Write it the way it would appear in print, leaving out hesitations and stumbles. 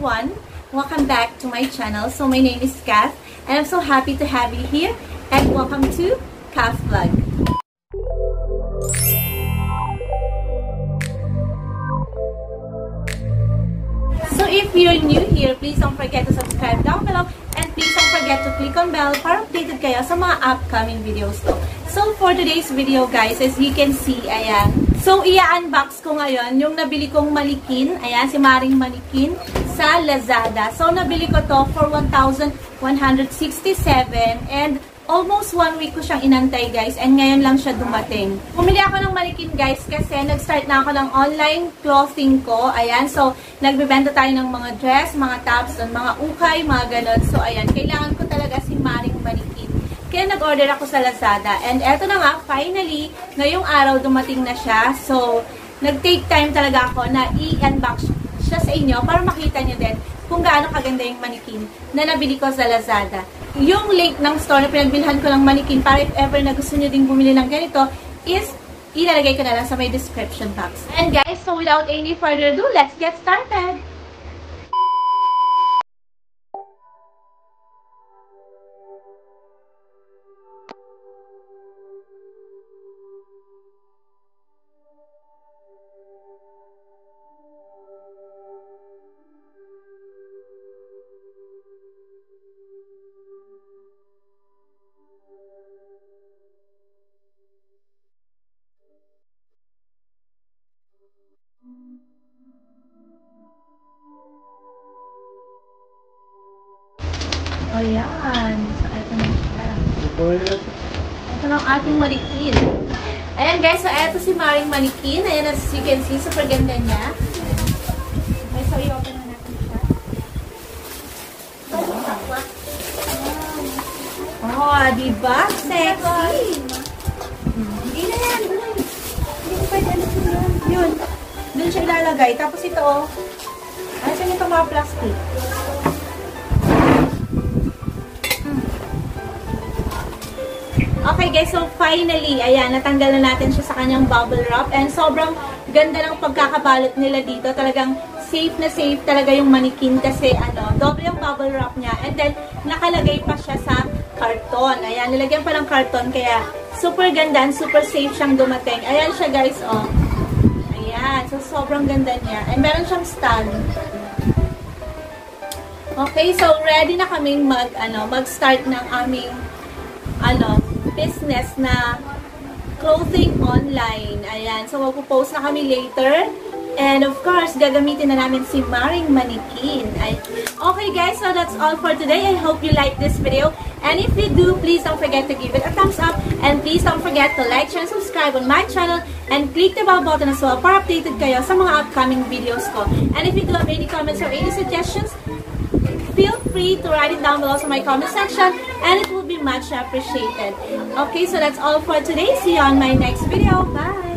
everyone, welcome back to my channel. So my name is Kath and I'm so happy to have you here and welcome to Kath Vlog. So if you're new here, please don't forget to subscribe down below and please don't forget to click on bell para updated kayo sa mga upcoming videos ko. So for today's video guys, as you can see, ayan. So i-unbox ko ngayon yung nabili kong manikin, ayan, si Maring Manikin sa Lazada. So nabili ko to for 1,167 and almost 1 week ko siyang inantay guys and ngayon lang siya dumating. Pumili ako ng manikin guys kasi nag-start na ako ng online clothing ko. Ayan, so nagbebenta tayo ng mga dress, mga tops, mga ukay, mga ganon. So ayan, kailangan ko talaga si Maring Manikin. Kaya nag-order ako sa Lazada. And eto na nga, finally, ngayong araw dumating na siya. So, nag-take time talaga ako na i-unbox siya sa inyo para makita nyo din kung gaano kaganda yung manikin na nabili ko sa Lazada. Yung link ng store na pinagbilhan ko ng manikin para if ever na gusto nyo ding bumili ng ganito is ilalagay ko na lang sa my description box. And guys, so without any further ado, let's get started! O yan. So, ito na siya. Ito na ang ating manikin. Ayan guys, so ito si Maring Manikin. Ayan, as you can see, super ganda niya. Okay, so i-open na natin siya. Oh, diba? Sexy! Hindi na yan. Hindi ko pwede ano yun. Yun. Doon siya ilalagay. Tapos ito, oh. Ano siya nito mga plastic? Okay guys, so finally, ayan, natanggal na natin siya sa kanyang bubble wrap and sobrang ganda ng pagkakabalot nila dito. Talagang safe na safe talaga yung manikin kasi ano, doble yung bubble wrap niya and then nakalagay pa siya sa karton. Ayan, nilagyan pa ng karton kaya super ganda and super safe siyang dumating. Ayan siya guys, oh. Ayan, so sobrang ganda niya. And meron siyang stand. Okay, so ready na kaming mag-start ng aming business na clothing online. Ayan. So, magpo-post na kami later. And of course, gagamitin na namin si Maring Manikin. Okay guys, so that's all for today. I hope you like this video. And if you do, please don't forget to give it a thumbs up. And please don't forget to like, share, and subscribe on my channel. And click the bell button as well para updated kayo sa mga upcoming videos ko. And if you do have any comments or any suggestions, feel free to write it down below in my comment section and it will be much appreciated. Okay, so that's all for today. See you on my next video. Bye!